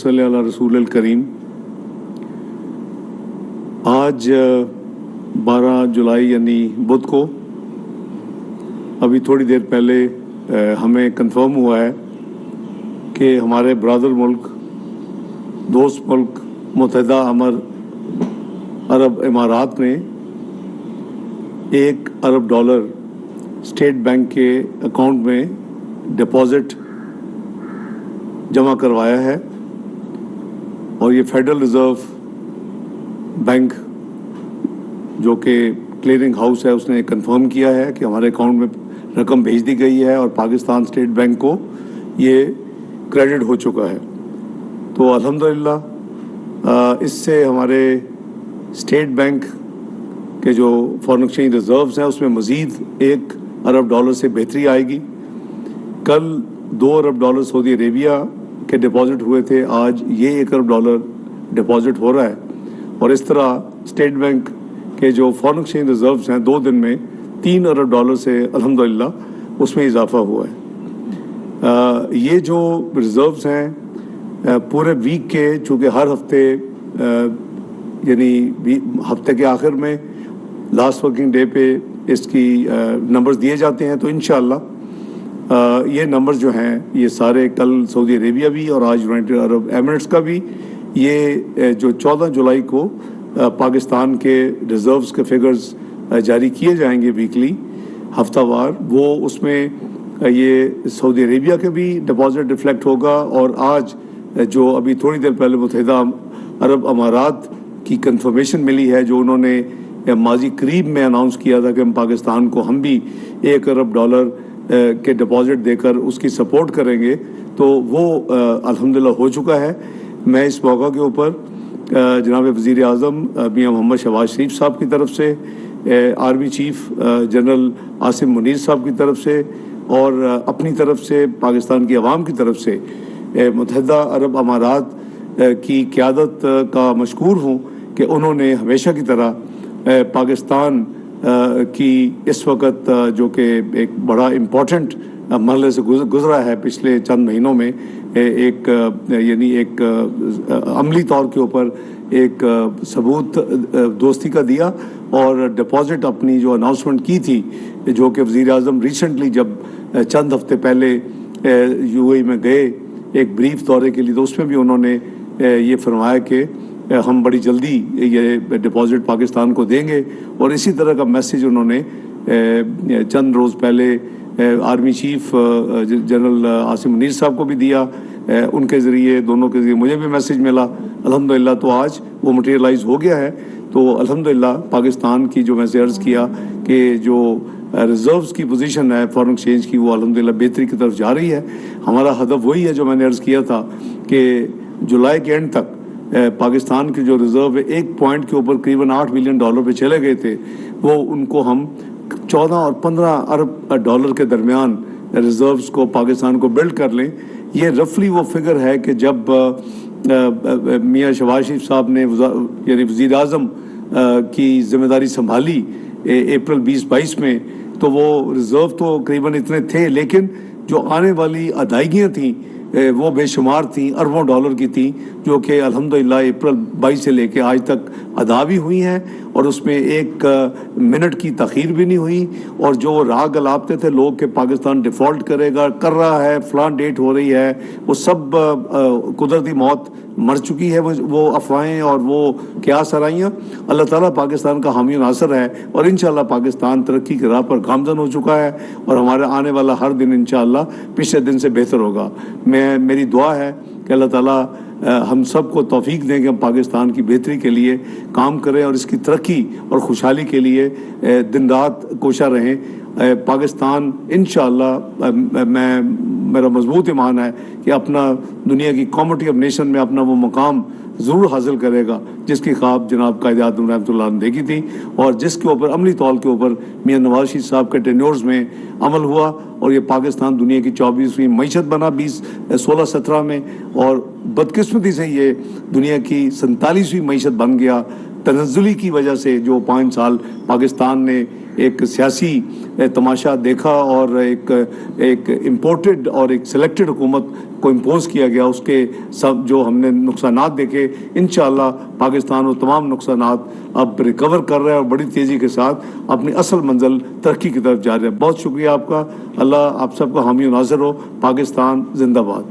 صلی علی رسول الکریم۔ آج 12 جولائی یعنی بدھ کو ابھی تھوڑی دیر پہلے ہمیں کنفرم ہوا ہے کہ ہمارے برادر ملک، دوست ملک متحدہ عرب امارات نے $1 ارب اسٹیٹ بینک کے اکاؤنٹ میں ڈپازٹ جمع کروایا ہے، اور یہ فیڈرل ریزرو بینک جو کہ کلیئرنگ ہاؤس ہے اس نے کنفرم کیا ہے کہ ہمارے اکاؤنٹ میں رقم بھیج دی گئی ہے اور پاکستان اسٹیٹ بینک کو یہ کریڈٹ ہو چکا ہے۔ تو الحمدللہ اس سے ہمارے اسٹیٹ بینک کے جو فارن ایکسچینج ریزروز ہیں اس میں مزید $1 ارب سے بہتری آئے گی۔ کل $2 ارب سعودی عربیہ کے ڈپازٹ ہوئے تھے، آج یہ $1 ارب ڈپازٹ ہو رہا ہے، اور اس طرح اسٹیٹ بینک کے جو فارن ایکسچینج ریزروز ہیں 2 دن میں $3 ارب سے الحمدللہ اس میں اضافہ ہوا ہے۔ یہ جو ریزروز ہیں پورے ویک کے، چونکہ ہر ہفتے یعنی ہفتے کے آخر میں لاسٹ ورکنگ ڈے پہ اس کی نمبرز دیے جاتے ہیں، تو انشاءاللہ یہ نمبر جو ہیں یہ سارے کل سعودی عربیہ بھی اور آج یونائٹڈ عرب ایمریٹس کا بھی، یہ جو 14 جولائی کو پاکستان کے ریزروز کے فگرز جاری کیے جائیں گے ویکلی، ہفتہ وار، وہ اس میں یہ سعودی عربیہ کے بھی ڈپازٹ ریفلیکٹ ہوگا، اور آج جو ابھی تھوڑی دیر پہلے متحدہ عرب امارات کی کنفرمیشن ملی ہے، جو انہوں نے ماضی قریب میں اناؤنس کیا تھا کہ ہم پاکستان کو ہم بھی $1 ارب کے ڈپازٹ دے کر اس کی سپورٹ کریں گے، تو وہ الحمدللہ ہو چکا ہے۔ میں اس موقع کے اوپر جناب وزیر اعظم میاں محمد شہباز شریف صاحب کی طرف سے، army chief general Asim Munir صاحب کی طرف سے، اور اپنی طرف سے پاکستان کی عوام کی طرف سے متحدہ عرب امارات کی قیادت کا مشکور ہوں کہ انہوں نے ہمیشہ کی طرح پاکستان کی اس وقت جو کہ ایک بڑا امپورٹنٹ مرحلے سے گزرا ہے پچھلے چند مہینوں میں، ایک عملی طور کے اوپر ایک ثبوت دوستی کا دیا، اور ڈپازٹ اپنی جو اناؤنسمنٹ کی تھی، جو کہ وزیر اعظم ریسنٹلی جب چند ہفتے پہلے UAE میں گئے ایک بریف دورے کے لیے، تو اس میں بھی انہوں نے یہ فرمایا کہ ہم بڑی جلدی یہ ڈپازٹ پاکستان کو دیں گے، اور اسی طرح کا میسیج انہوں نے چند روز پہلے army chief general Asim Munir صاحب کو بھی دیا، ان کے ذریعے، دونوں کے ذریعے مجھے بھی میسیج ملا الحمدللہ، تو آج وہ مٹیریلائز ہو گیا ہے۔ تو الحمدللہ پاکستان کی، جو میں سے عرض کیا کہ جو ریزروز کی پوزیشن ہے فارن ایکسچینج کی، وہ الحمدللہ بہتری کی طرف جا رہی ہے۔ ہمارا ہدف وہی ہے جو میں نے عرض کیا تھا کہ جولائی کے اینڈ تک پاکستان کے جو ریزرو ہے ایک پوائنٹ کے اوپر قریباً $8 بلین پہ چلے گئے تھے، وہ ان کو ہم 14 اور 15 ارب ڈالر کے درمیان ریزروز کو پاکستان کو بلڈ کر لیں۔ یہ رفلی وہ فگر ہے کہ جب میاں شہباز شریف صاحب نے یعنی وزیر اعظم کی ذمہ داری سنبھالی اپریل 2022 میں، تو وہ ریزرو تو قریباً اتنے تھے، لیکن جو آنے والی ادائیگیاں تھیں وہ بے شمار تھیں، اربوں ڈالر کی تھیں، جو کہ الحمدللہ اپریل 22 سے لے کے آج تک ادا بھی ہوئی ہیں، اور اس میں 1 منٹ کی تاخیر بھی نہیں ہوئی۔ اور جو راہ گلابتے تھے لوگ کہ پاکستان ڈیفالٹ کرے گا، کر رہا ہے، فلاں ڈیٹ ہو رہی ہے، وہ سب قدرتی موت مر چکی ہے، وہ افواہیں اور وہ کیا سرائیاں۔ اللہ تعالیٰ پاکستان کا حامی و ناصر ہے، اور انشاءاللہ پاکستان ترقی کی راہ پر گامزن ہو چکا ہے، اور ہمارا آنے والا ہر دن انشاءاللہ پچھلے دن سے بہتر ہوگا۔ میری دعا ہے کہ اللہ تعالیٰ ہم سب کو توفیق دیں کہ ہم پاکستان کی بہتری کے لیے کام کریں، اور اس کی ترقی اور خوشحالی کے لیے دن رات کوشاں رہیں۔ پاکستان انشاءاللہ میرا مضبوط ایمان ہے کہ اپنا دنیا کی کمیونٹی آف نیشن میں اپنا وہ مقام ضرور حاصل کرے گا جس کی خواب جناب قائد اعظم رحمۃ اللہ نے دیکھی تھی، اور جس کے اوپر عملی طور کے اوپر میاں نواز شریف صاحب کے ٹینیورز میں عمل ہوا، اور یہ پاکستان دنیا کی 24ویں معیشت بنا 16-17 میں، اور بدقسمتی سے یہ دنیا کی 47ویں معیشت بن گیا تنزلی کی وجہ سے، جو 5 سال پاکستان نے ایک سیاسی تماشا دیکھا اور ایک امپورٹڈ اور ایک سلیکٹڈ حکومت کو امپوز کیا گیا، اس کے سب جو ہم نے نقصانات دیکھے، انشاءاللہ پاکستان وہ تمام نقصانات اب ریکور کر رہا ہے اور بڑی تیزی کے ساتھ اپنی اصل منزل ترقی کی طرف جا رہا ہے۔ بہت شکریہ آپ کا، اللہ آپ سب کا حامی و ناصر ہو۔ پاکستان زندہ باد۔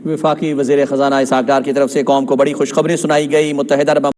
وفاقی وزیر خزانہ اسحاق ڈار کی طرف سے قوم کو بڑی خوشخبری سنائی گئی۔ متحدہ عرب